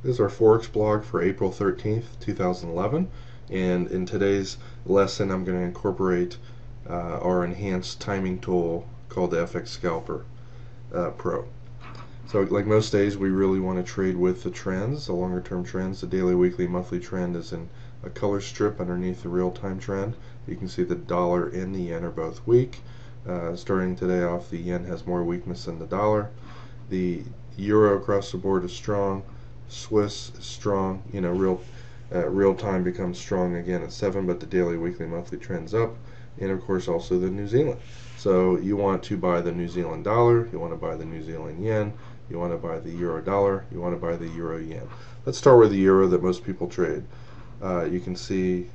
This is our Forex blog for April 13th, 2011, and in today's lesson I'm going to incorporate our enhanced timing tool called the FX Scalper Pro. So like most days, we really want to trade with the trends, the longer term trends. The daily, weekly, monthly trend is in a color strip underneath the real-time trend. You can see the dollar and the yen are both weak. Starting today off, the yen has more weakness than the dollar. The euro across the board is strong. Swiss is strong. You know, real time becomes strong again at 7, but the daily, weekly, monthly trend's up. And of course also the New Zealand. So you want to buy the New Zealand dollar, you want to buy the New Zealand yen, you want to buy the euro dollar, you want to buy the euro yen. Let's start with the euro that most people trade. You can see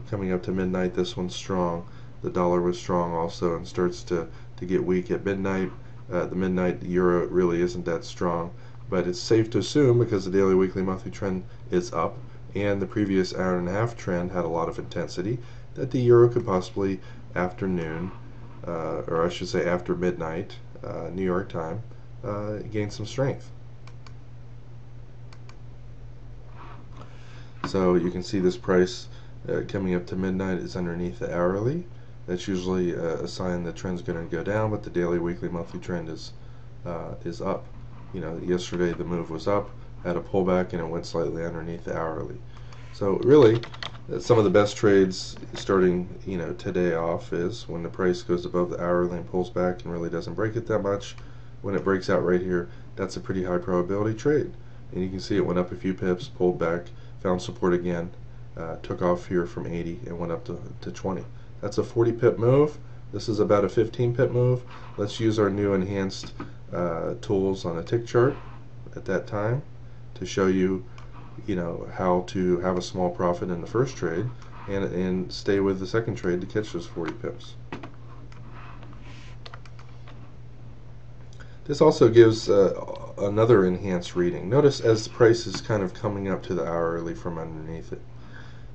coming up to midnight, this one's strong. The dollar was strong also and starts to get weak at midnight. The midnight euro really isn't that strong, but it's safe to assume, because the daily, weekly, monthly trend is up and the previous hour and a half trend had a lot of intensity, that the euro could possibly after noon, or I should say after midnight, New York time, gain some strength. So you can see this price coming up to midnight is underneath the hourly. That's usually a sign the trend's going to go down, but the daily, weekly, monthly trend is up. You know, yesterday the move was up, had a pullback, and it went slightly underneath the hourly. So really, some of the best trades starting, you know, today off is when the price goes above the hourly and pulls back and really doesn't break it that much. When it breaks out right here, that's a pretty high probability trade. And you can see it went up a few pips, pulled back, found support again, took off here from 80 and went up to 20. That's a 40 pip move. This is about a 15 pip move. Let's use our new enhanced tools on a tick chart at that time to show you, you know, how to have a small profit in the first trade and stay with the second trade to catch those 40 pips. This also gives another enhanced reading. Notice as the price is kind of coming up to the hourly from underneath it,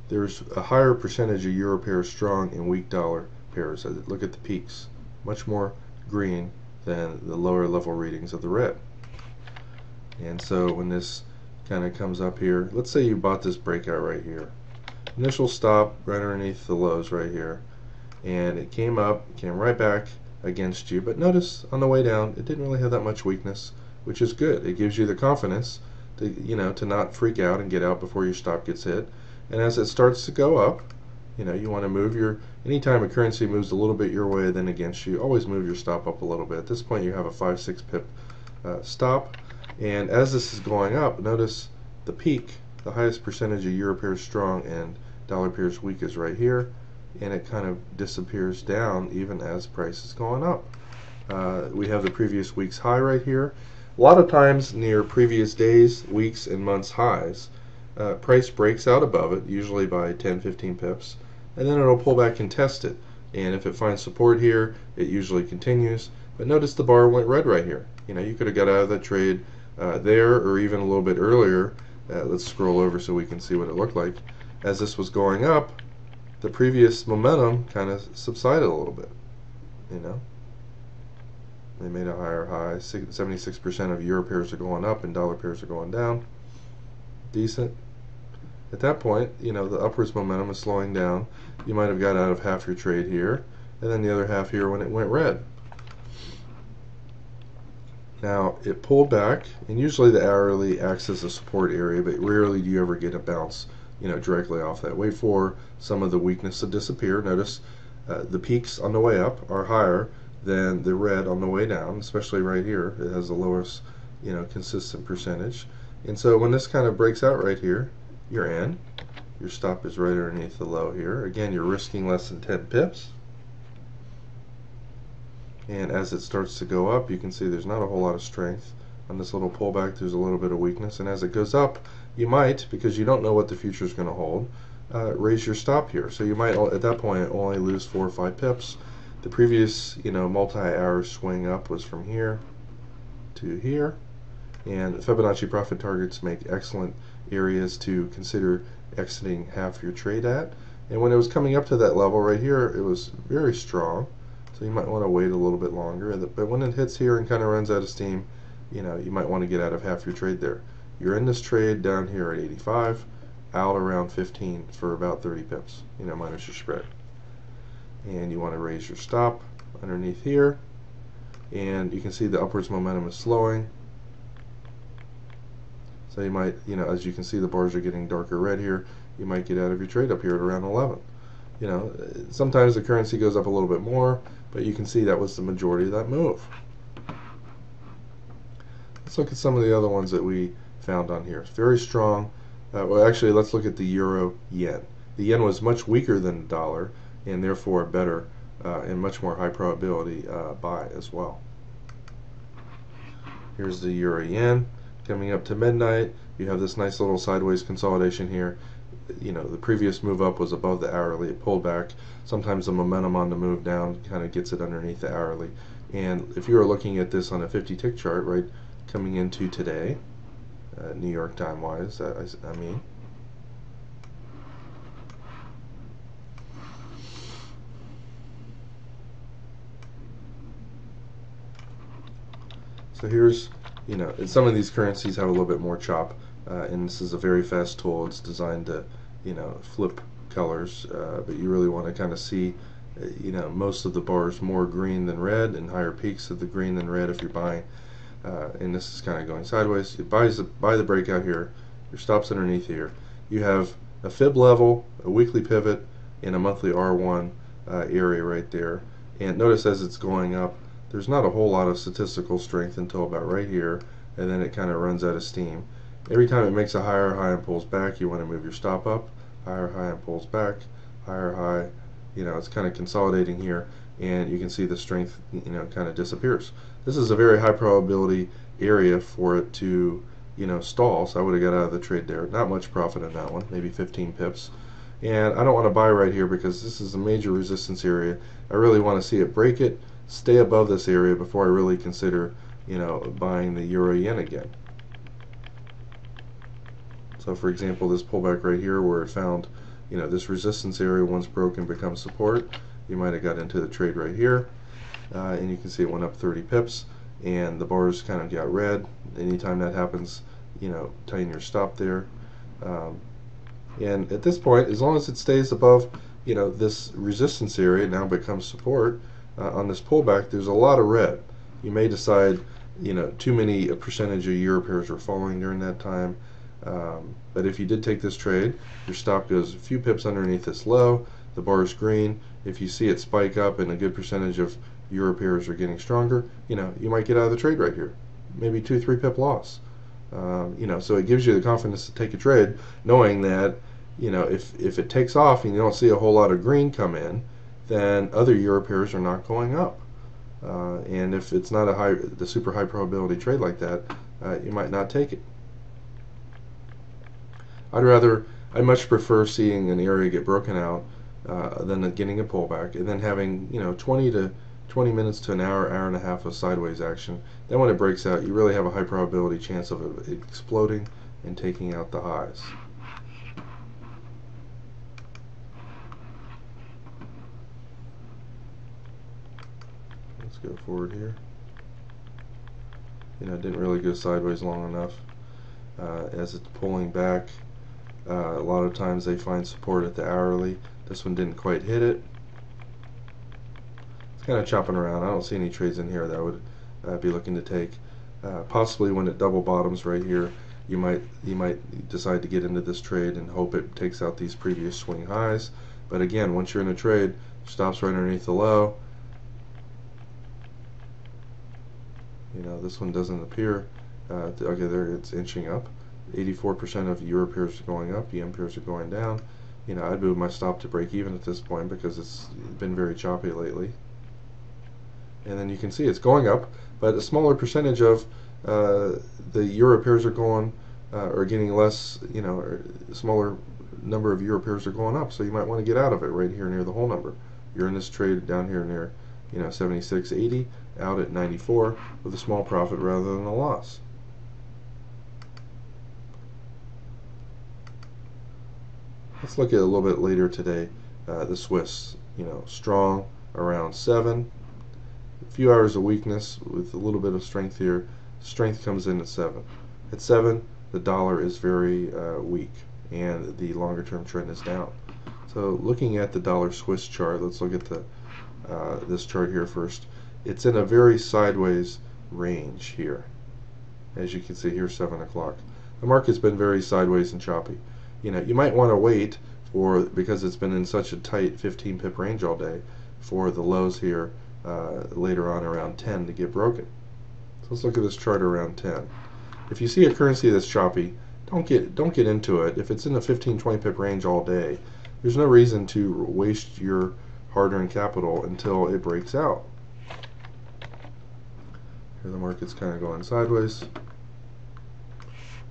there's a higher percentage of euro pairs strong and weak dollar pairs. Look at the peaks, much more green than the lower level readings of the red. And so when this kind of comes up here, let's say you bought this breakout right here, initial stop right underneath the lows right here, and it came up, came right back against you, but notice on the way down it didn't really have that much weakness, which is good. It gives you the confidence to, you know, to not freak out and get out before your stop gets hit. And as it starts to go up, you know, you want to move your, anytime a currency moves a little bit your way then against you, always move your stop up a little bit. At this point you have a 5-6 pip stop, and as this is going up, notice the peak, the highest percentage of euro pairs strong and dollar pairs weak is right here, and it kind of disappears down even as price is going up. We have the previous week's high right here. A lot of times near previous days, weeks, and months highs, price breaks out above it, usually by 10-15 pips, and then it'll pull back and test it. And if it finds support here, it usually continues. But notice the bar went red right here. You know, you could have got out of that trade there, or even a little bit earlier. Let's scroll over so we can see what it looked like. As this was going up, the previous momentum kind of subsided a little bit. You know, they made a higher high. 76% of euro pairs are going up and dollar pairs are going down. Decent. At that point, you know, the upwards momentum is slowing down. You might have got out of half your trade here, and then the other half here when it went red. Now, it pulled back, and usually the hourly acts as a support area, but rarely do you ever get a bounce, you know, directly off that. Wait for some of the weakness to disappear. Notice the peaks on the way up are higher than the red on the way down, especially right here. It has the lowest, you know, consistent percentage. And so when this kind of breaks out right here, you're in. Your stop is right underneath the low here. Again, you're risking less than 10 pips. And as it starts to go up, you can see there's not a whole lot of strength. On this little pullback, there's a little bit of weakness. And as it goes up, you might, because you don't know what the future is going to hold, raise your stop here. So you might, at that point, only lose 4 or 5 pips. The previous, you know, multi-hour swing up was from here to here. And Fibonacci profit targets make excellent areas to consider exiting half your trade at. And when it was coming up to that level right here, it was very strong. So you might want to wait a little bit longer. But when it hits here and kind of runs out of steam, you might want to get out of half your trade there. You're in this trade down here at 85, out around 15 for about 30 pips, minus your spread. And you want to raise your stop underneath here, and you can see the upwards momentum is slowing. So you might, as you can see, the bars are getting darker red here. You might get out of your trade up here at around 11. Sometimes the currency goes up a little bit more, but you can see that was the majority of that move. Let's look at some of the other ones that we found on here. It's very strong. Well, actually, let's look at the euro-yen. The yen was much weaker than the dollar, and therefore better and much more high probability buy as well. Here's the euro-yen coming up to midnight. You have this nice little sideways consolidation here. The previous move up was above the hourly. It pulled back. Sometimes the momentum on the move down kind of gets it underneath the hourly. And if you were looking at this on a 50-tick chart, right, coming into today, New York time wise, I mean, so here's, some of these currencies have a little bit more chop, and this is a very fast tool. It's designed to, flip colors, but you really want to kind of see, most of the bars more green than red, and higher peaks of the green than red if you're buying. And this is kind of going sideways. You buy the breakout here. Your stop's underneath here. You have a fib level, a weekly pivot, and a monthly R1 area right there. And notice as it's going up, there's not a whole lot of statistical strength until about right here, and then it kind of runs out of steam. Every time it makes a higher high and pulls back, you want to move your stop up. Higher high and pulls back. Higher high. It's kind of consolidating here, and you can see the strength, kind of disappears. This is a very high probability area for it to, stall, so I would have got out of the trade there. Not much profit in that one, maybe 15 pips. And I don't want to buy right here because this is a major resistance area. I really want to see it break it, stay above this area before I really consider, buying the euro-yen again. So for example, this pullback right here where it found, this resistance area once broken becomes support, you might have got into the trade right here. And you can see it went up 30 pips, and the bars kind of got red. Anytime that happens, tighten your stop there. And at this point, as long as it stays above, this resistance area now becomes support. On this pullback, there's a lot of red. You may decide, too many percentage of euro pairs were falling during that time. But if you did take this trade, your stop goes a few pips underneath this low. The bar is green. If you see it spike up and a good percentage of euro pairs are getting stronger, you might get out of the trade right here. Maybe 2-3 pip loss. So it gives you the confidence to take a trade, knowing that, if it takes off and you don't see a whole lot of green come in, then other euro pairs are not going up. And if it's not the super high probability trade like that, you might not take it. I'd much prefer seeing an area get broken out than getting a pullback, and then having 20 minutes to an hour, hour and a half of sideways action. Then when it breaks out, you really have a high probability chance of it exploding and taking out the highs. Let's go forward here. It didn't really go sideways long enough. As it's pulling back, a lot of times they find support at the hourly. This one didn't quite hit it. It's kind of chopping around. I don't see any trades in here that I would be looking to take. Possibly when it double bottoms right here, you might decide to get into this trade and hope it takes out these previous swing highs. But again, once you're in a trade, stops right underneath the low. This one doesn't appear. Okay, there it's inching up. 84% of euro pairs are going up, yen pairs are going down. I'd move my stop to break even at this point because it's been very choppy lately. And then you can see it's going up, but a smaller percentage of the euro pairs are going or getting less. Or a smaller number of euro pairs are going up. So you might want to get out of it right here near the whole number. You're in this trade down here near 76.80, out at 94 with a small profit rather than a loss. Let's look at a little bit later today. The Swiss, strong around 7. A few hours of weakness with a little bit of strength here strength comes in at 7. At 7, the dollar is very weak, and the longer term trend is down. So looking at the dollar Swiss chart, let's look at the this chart here first. It's in a very sideways range here. As you can see here, 7 o'clock. The market's been very sideways and choppy. You might want to wait because it's been in such a tight 15 pip range all day for the lows here later on around 10 to get broken. So let's look at this chart around 10. If you see a currency that's choppy, don't get into it. If it's in a 15-20 pip range all day, there's no reason to waste your hard-earned capital until it breaks out. Here the market's kind of going sideways,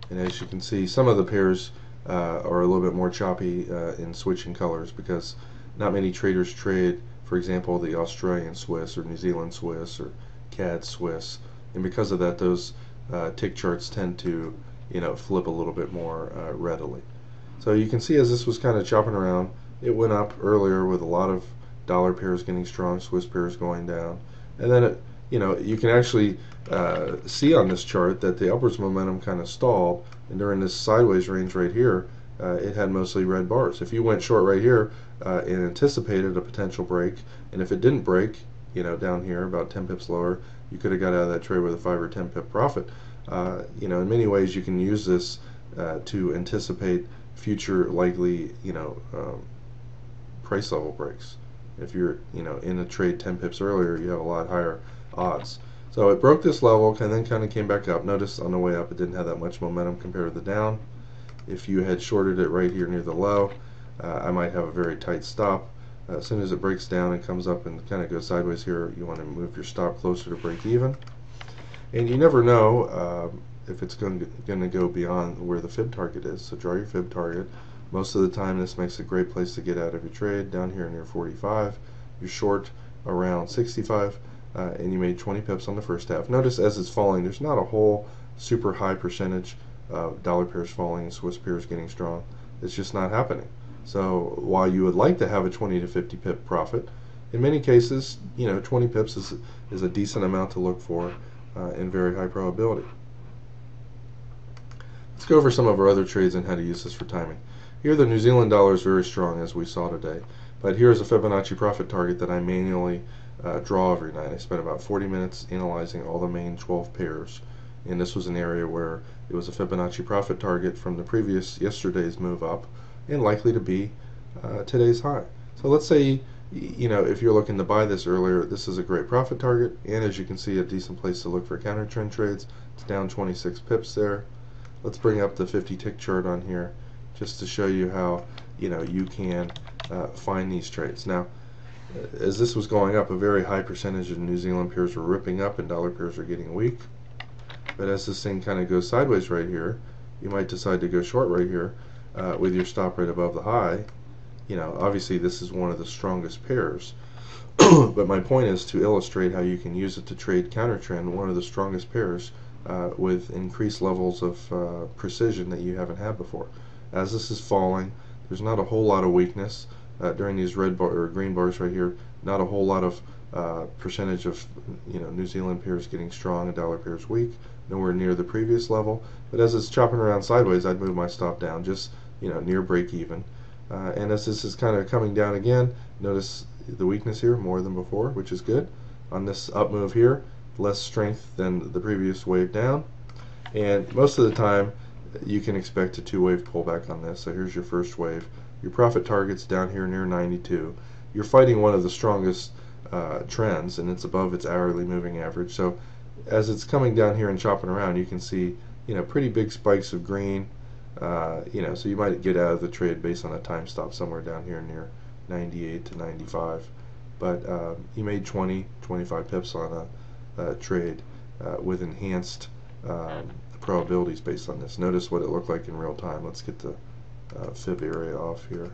and as you can see, some of the pairs are a little bit more choppy in switching colors because not many traders trade, for example, the Australian Swiss or New Zealand Swiss or CAD Swiss, and because of that, those tick charts tend to flip a little bit more readily. So you can see as this was kind of chopping around, it went up earlier with a lot of dollar pairs getting strong, Swiss pairs going down, and then you can actually see on this chart that the upwards momentum kind of stalled, and during this sideways range right here, it had mostly red bars. If you went short right here and anticipated a potential break, and if it didn't break, down here about 10 pips lower, you could have got out of that trade with a 5 or 10 pip profit. In many ways, you can use this to anticipate future likely price level breaks. If you're in a trade 10 pips earlier, you have a lot higher odds. So it broke this level and then kind of came back up. Notice on the way up it didn't have that much momentum compared to the down. If you had shorted it right here near the low, I might have a very tight stop. As soon as it breaks down and comes up and kind of goes sideways here, you want to move your stop closer to break even. And you never know if it's going to go beyond where the fib target is. So draw your fib target. Most of the time this makes a great place to get out of your trade. Down here near 45, you're short around 65, and you made 20 pips on the first half. Notice as it's falling, there's not a whole super high percentage of dollar pairs falling and Swiss pairs getting strong. It's just not happening. So while you would like to have a 20 to 50 pip profit, in many cases 20 pips is a decent amount to look for in very high probability. Let's go over some of our other trades and how to use this for timing. Here the New Zealand dollar is very strong, as we saw today, but here's a Fibonacci profit target that I manually draw every night. I spent about 40 minutes analyzing all the main 12 pairs, and this was an area where it was a Fibonacci profit target from the yesterday's move up and likely to be today's high. So let's say if you're looking to buy this earlier, this is a great profit target, and as you can see, a decent place to look for counter trend trades. It's down 26 pips there. Let's bring up the 50 tick chart on here just to show you how you can find these trades. Now, as this was going up, a very high percentage of New Zealand pairs were ripping up and dollar pairs are getting weak. But as this thing kind of goes sideways right here, you might decide to go short right here with your stop right above the high. Obviously this is one of the strongest pairs, but my point is to illustrate how you can use it to trade counter trend, one of the strongest pairs, with increased levels of precision that you haven't had before. As this is falling, there's not a whole lot of weakness during these red bar or green bars right here. Not a whole lot of percentage of New Zealand pairs getting strong and dollar pairs weak. Nowhere near the previous level. But as it's chopping around sideways, I'd move my stop down just near break even. And as this is kind of coming down again, notice the weakness here more than before, which is good. On this up move here, less strength than the previous wave down. And most of the time, you can expect a two-wave pullback on this. So here's your first wave. Your profit target's down here near 92. You're fighting one of the strongest trends, and it's above its hourly moving average. So as it's coming down here and chopping around, you can see pretty big spikes of green. So you might get out of the trade based on a time stop somewhere down here near 98 to 95. But you made 20-25 pips on a trade with enhanced probabilities based on this. Notice what it looked like in real time. Let's get the fib area off here.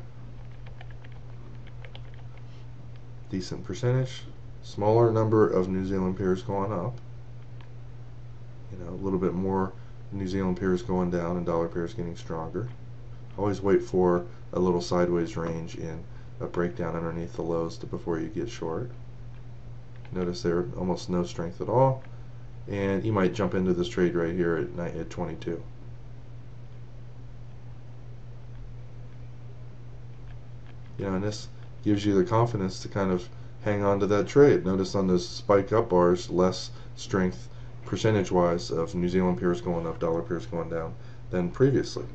Decent percentage. Smaller number of New Zealand pairs going up. A little bit more New Zealand pairs going down and dollar pairs getting stronger. Always wait for a little sideways range in a breakdown underneath the lows before you get short. Notice there almost no strength at all. and you might jump into this trade right here at 22. And this gives you the confidence to kind of hang on to that trade. Notice on those spike up bars, less strength percentage wise of New Zealand pairs going up, dollar pairs going down than previously.